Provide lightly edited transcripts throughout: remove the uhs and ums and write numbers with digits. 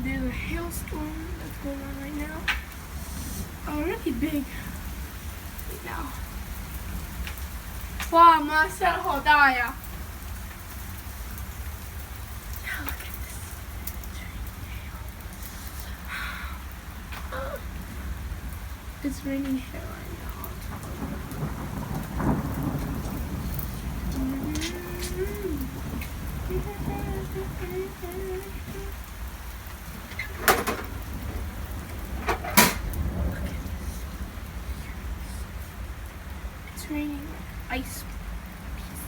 There's a hailstorm that's going on right now. Really big right now. 哇，妈，下得好大呀！ Yeah, look at this. It's raining hail right now. It's raining ice pieces.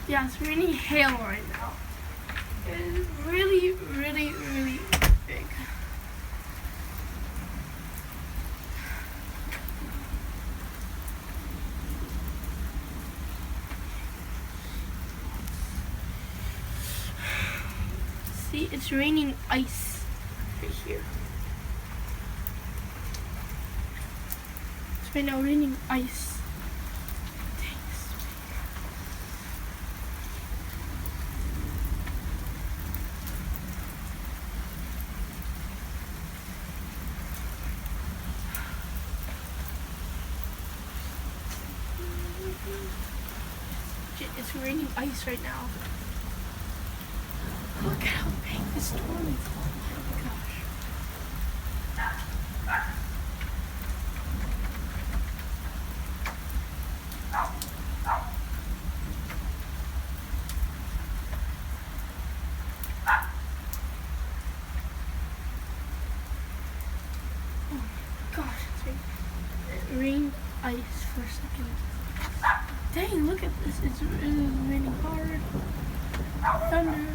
Yeah, it's raining hail right now. It's really, really, really big. See, it's raining ice right here. It's right now raining ice. It's raining ice right now. Look at how big this storm is. Oh my gosh. Oh my gosh, it rained ice for a second. Dang, look at this. It's really raining hard. Thunder.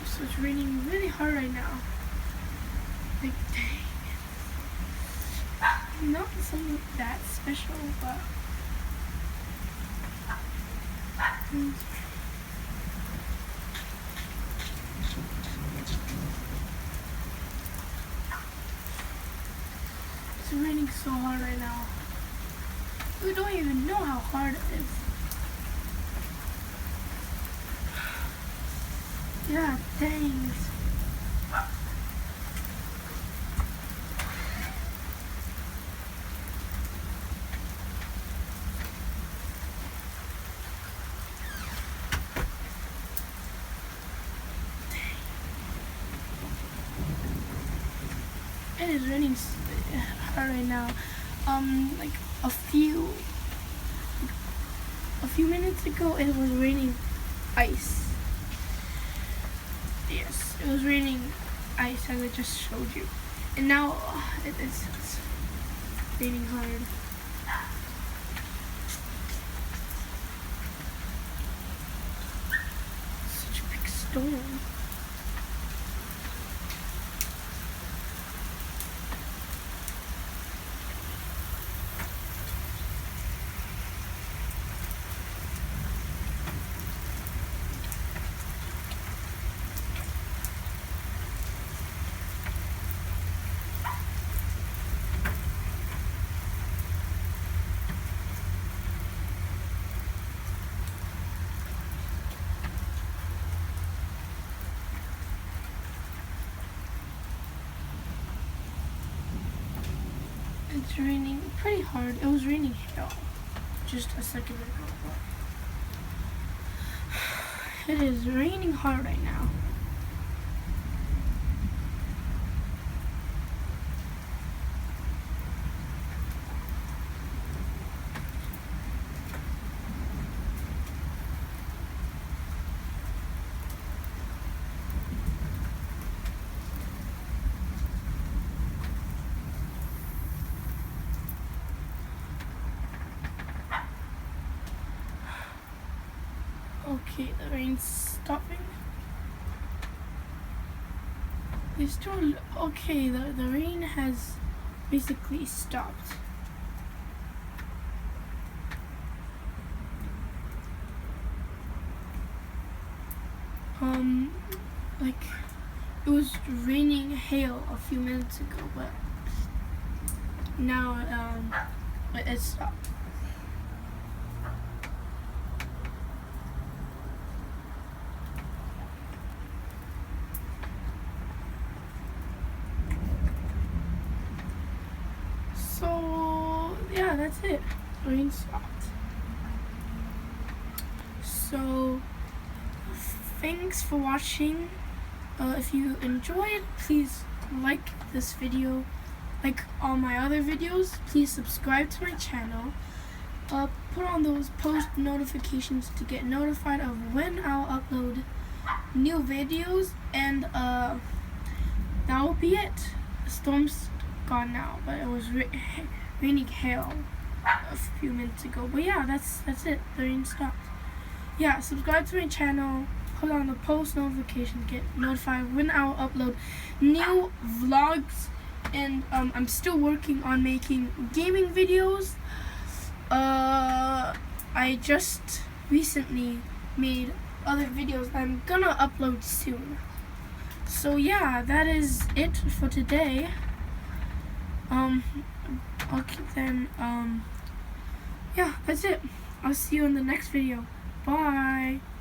So it's raining really hard right now. Like, dang. Not something that special, but... It's raining so hard right now. We don't even know how hard it is. Yeah, dang. It is raining hard right now. Like a few minutes ago, it was raining ice. Yes, it was raining ice as I just showed you, and now it's raining hard. Such a big storm. It's raining pretty hard. It was raining hail just a second ago. It is raining hard right now. Okay, the rain's stopping. There's still okay. The rain has basically stopped. Like it was raining hail a few minutes ago, but now it stopped. So yeah, that's it. Rain stopped. So thanks for watching. If you enjoyed, please like this video. Like all my other videos, please subscribe to my channel. Put on those post notifications to get notified of when I'll upload new videos, and that will be it. The storm's gone now, but it was raining hail a few minutes ago. But yeah, that's it. The rain stopped. Yeah, subscribe to my channel. Put on the post notification to get notified when I'll upload new vlogs. And I'm still working on making gaming videos. I just recently made other videos I'm gonna upload soon. So yeah, that is it for today. Okay then, yeah, that's it. I'll see you in the next video. Bye.